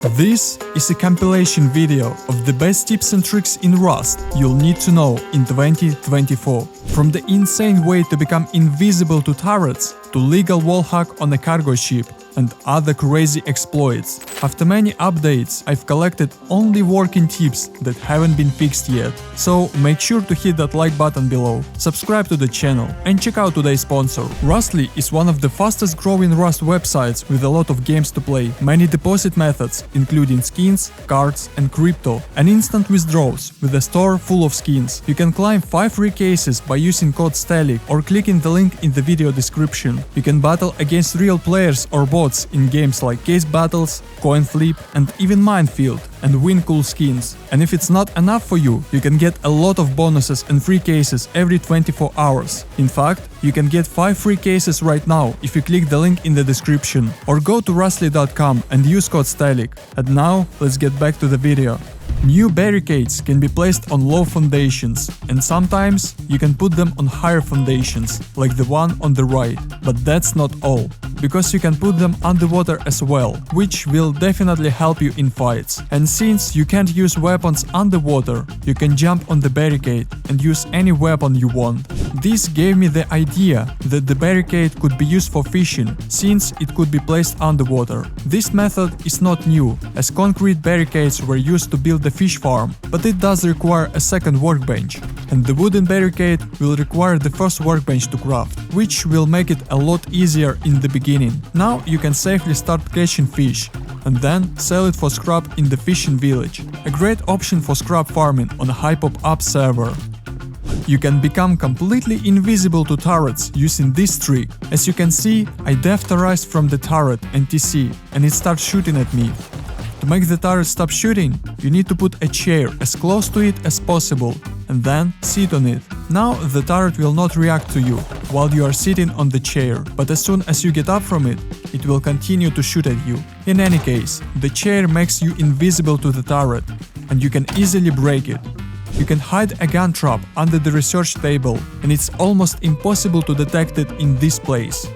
This is a compilation video of the best tips and tricks in Rust you'll need to know in 2024. From the insane way to become invisible to turrets, to legal wallhack on a cargo ship, and other crazy exploits. After many updates, I've collected only working tips that haven't been fixed yet. So make sure to hit that like button below, subscribe to the channel, and check out today's sponsor. Rustly is one of the fastest growing Rust websites with a lot of games to play, many deposit methods, including skins, cards, and crypto, and instant withdrawals with a store full of skins. You can climb 5 free cases by using code STELIC or clicking the link in the video description. You can battle against real players or bots in games like Case Battles, Coin Flip, and even Minefield, and win cool skins. And if it's not enough for you, you can get a lot of bonuses and free cases every 24 hours. In fact, you can get 5 free cases right now if you click the link in the description, or go to rustly.com and use code STELIC. And now, let's get back to the video. New barricades can be placed on low foundations, and sometimes you can put them on higher foundations, like the one on the right. But that's not all, because you can put them underwater as well, which will definitely help you in fights. And since you can't use weapons underwater, you can jump on the barricade and use any weapon you want. This gave me the idea that the barricade could be used for fishing, since it could be placed underwater. This method is not new, as concrete barricades were used to build the fish farm, but it does require a second workbench, and the wooden barricade will require the first workbench to craft, which will make it a lot easier in the beginning. Now you can safely start catching fish, and then sell it for scrap in the fishing village, a great option for scrap farming on a Hypop-up server. You can become completely invisible to turrets using this trick. As you can see, I deaftarized from the turret NTC, and it starts shooting at me. To make the turret stop shooting, you need to put a chair as close to it as possible and then sit on it. Now the turret will not react to you while you are sitting on the chair, but as soon as you get up from it, it will continue to shoot at you. In any case, the chair makes you invisible to the turret, and you can easily break it. You can hide a gun trap under the research table, and it's almost impossible to detect it in this place.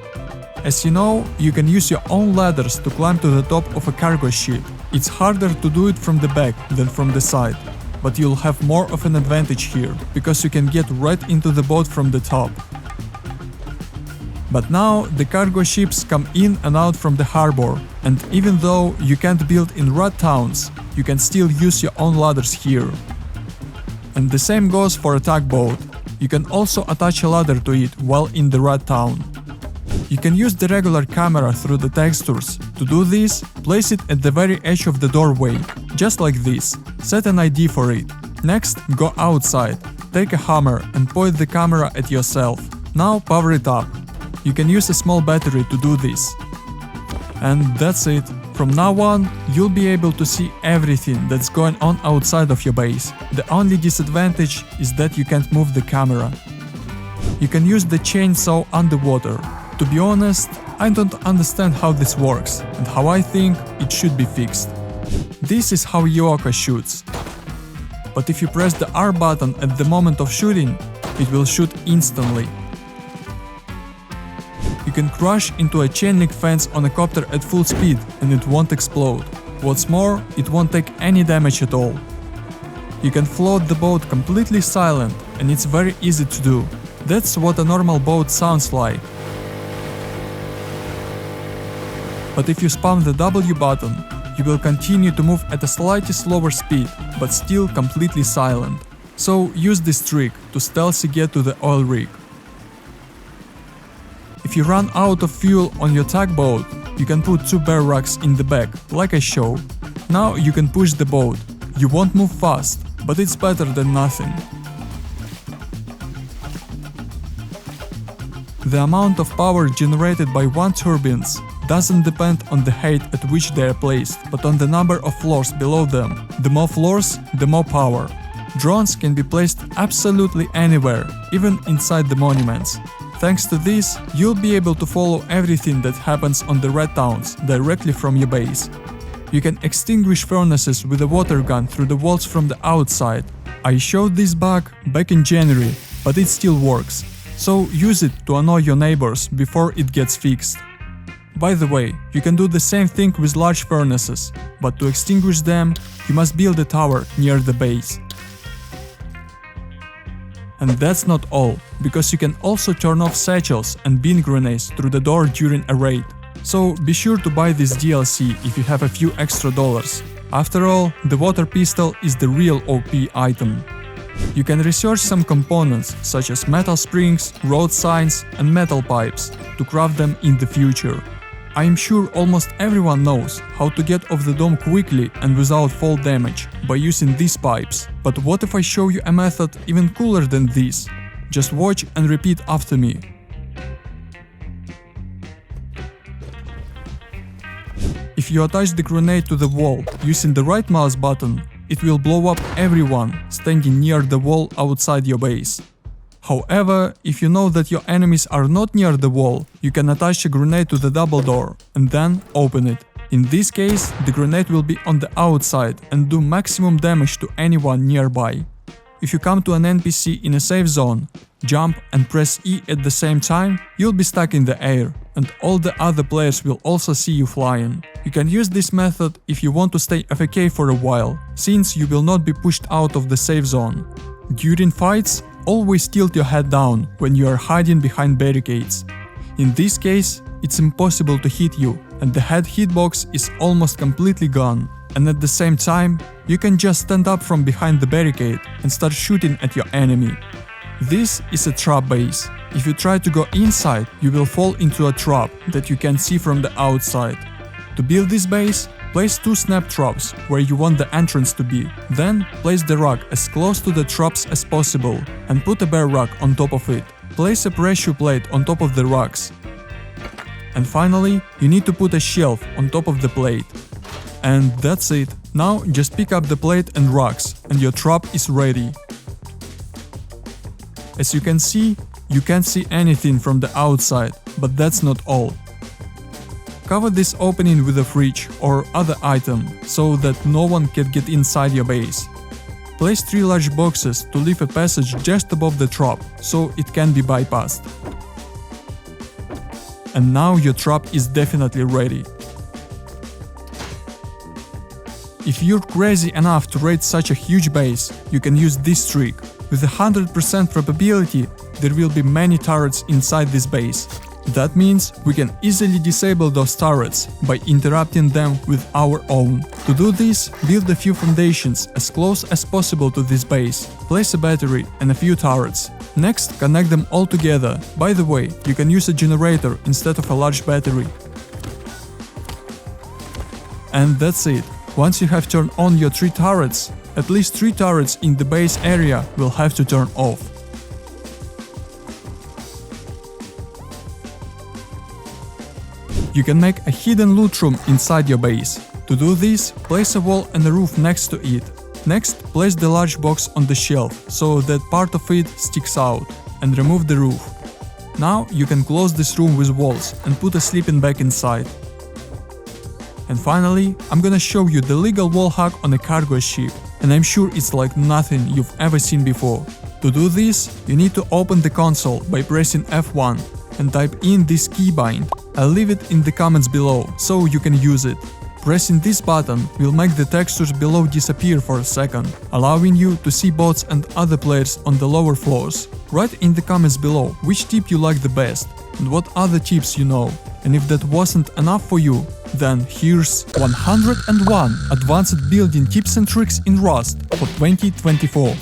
As you know, you can use your own ladders to climb to the top of a cargo ship. It's harder to do it from the back than from the side, but you'll have more of an advantage here, because you can get right into the boat from the top. But now the cargo ships come in and out from the harbor, and even though you can't build in rat towns, you can still use your own ladders here. And the same goes for a tugboat. You can also attach a ladder to it while in the rat town. You can use the regular camera through the textures. To do this, place it at the very edge of the doorway, just like this. Set an ID for it. Next, go outside, take a hammer and point the camera at yourself. Now power it up. You can use a small battery to do this. And that's it. From now on, you'll be able to see everything that's going on outside of your base. The only disadvantage is that you can't move the camera. You can use the chainsaw underwater. To be honest, I don't understand how this works and how I think it should be fixed. This is how Yoka shoots. But if you press the R button at the moment of shooting, it will shoot instantly. You can crash into a chain link fence on a copter at full speed and it won't explode. What's more, it won't take any damage at all. You can float the boat completely silent, and it's very easy to do. That's what a normal boat sounds like. But if you spam the W button, you will continue to move at a slightly slower speed, but still completely silent. So use this trick to stealthy get to the oil rig. If you run out of fuel on your tugboat, you can put 2 bear racks in the back, like I showed. Now you can push the boat. You won't move fast, but it's better than nothing. The amount of power generated by one turbines doesn't depend on the height at which they are placed, but on the number of floors below them. The more floors, the more power. Drones can be placed absolutely anywhere, even inside the monuments. Thanks to this, you'll be able to follow everything that happens on the red towns directly from your base. You can extinguish furnaces with a water gun through the walls from the outside. I showed this bug back in January, but it still works. So use it to annoy your neighbors before it gets fixed. By the way, you can do the same thing with large furnaces, but to extinguish them, you must build a tower near the base. And that's not all, because you can also turn off satchels and bean grenades through the door during a raid. So be sure to buy this DLC if you have a few extra dollars. After all, the water pistol is the real OP item. You can research some components such as metal springs, road signs and metal pipes to craft them in the future. I am sure almost everyone knows how to get off the dome quickly and without fall damage by using these pipes. But what if I show you a method even cooler than this? Just watch and repeat after me. If you attach the grenade to the wall using the right mouse button, it will blow up everyone standing near the wall outside your base. However, if you know that your enemies are not near the wall, you can attach a grenade to the double door and then open it. In this case, the grenade will be on the outside and do maximum damage to anyone nearby. If you come to an NPC in a safe zone, jump and press E at the same time, you'll be stuck in the air, and all the other players will also see you flying. You can use this method if you want to stay AFK for a while, since you will not be pushed out of the safe zone. During fights, always tilt your head down when you are hiding behind barricades. In this case, it's impossible to hit you, and the head hitbox is almost completely gone. And at the same time, you can just stand up from behind the barricade and start shooting at your enemy. This is a trap base. If you try to go inside, you will fall into a trap that you can see from the outside. To build this base, place 2 snap traps where you want the entrance to be. Then place the rug as close to the traps as possible and put a bare rug on top of it. Place a pressure plate on top of the rugs. And finally, you need to put a shelf on top of the plate. And that's it. Now just pick up the plate and rugs and your trap is ready. As you can see, you can't see anything from the outside, but that's not all. Cover this opening with a fridge or other item, so that no one can get inside your base. Place 3 large boxes to leave a passage just above the trap, so it can be bypassed. And now your trap is definitely ready. If you're crazy enough to raid such a huge base, you can use this trick. With a 100% probability, there will be many turrets inside this base. That means we can easily disable those turrets by interrupting them with our own. To do this, build a few foundations as close as possible to this base. Place a battery and a few turrets. Next, connect them all together. By the way, you can use a generator instead of a large battery. And that's it. Once you have turned on your 3 turrets, at least 3 turrets in the base area will have to turn off. You can make a hidden loot room inside your base. To do this, place a wall and a roof next to it. Next, place the large box on the shelf, so that part of it sticks out, and remove the roof. Now you can close this room with walls and put a sleeping bag inside. And finally, I'm gonna show you the legal wallhack on a cargo ship, and I'm sure it's like nothing you've ever seen before. To do this, you need to open the console by pressing F1 and type in this keybind. I'll leave it in the comments below, so you can use it. Pressing this button will make the textures below disappear for a second, allowing you to see bots and other players on the lower floors. Write in the comments below which tip you like the best and what other tips you know. And if that wasn't enough for you, then here's 101 advanced building tips and tricks in Rust for 2024.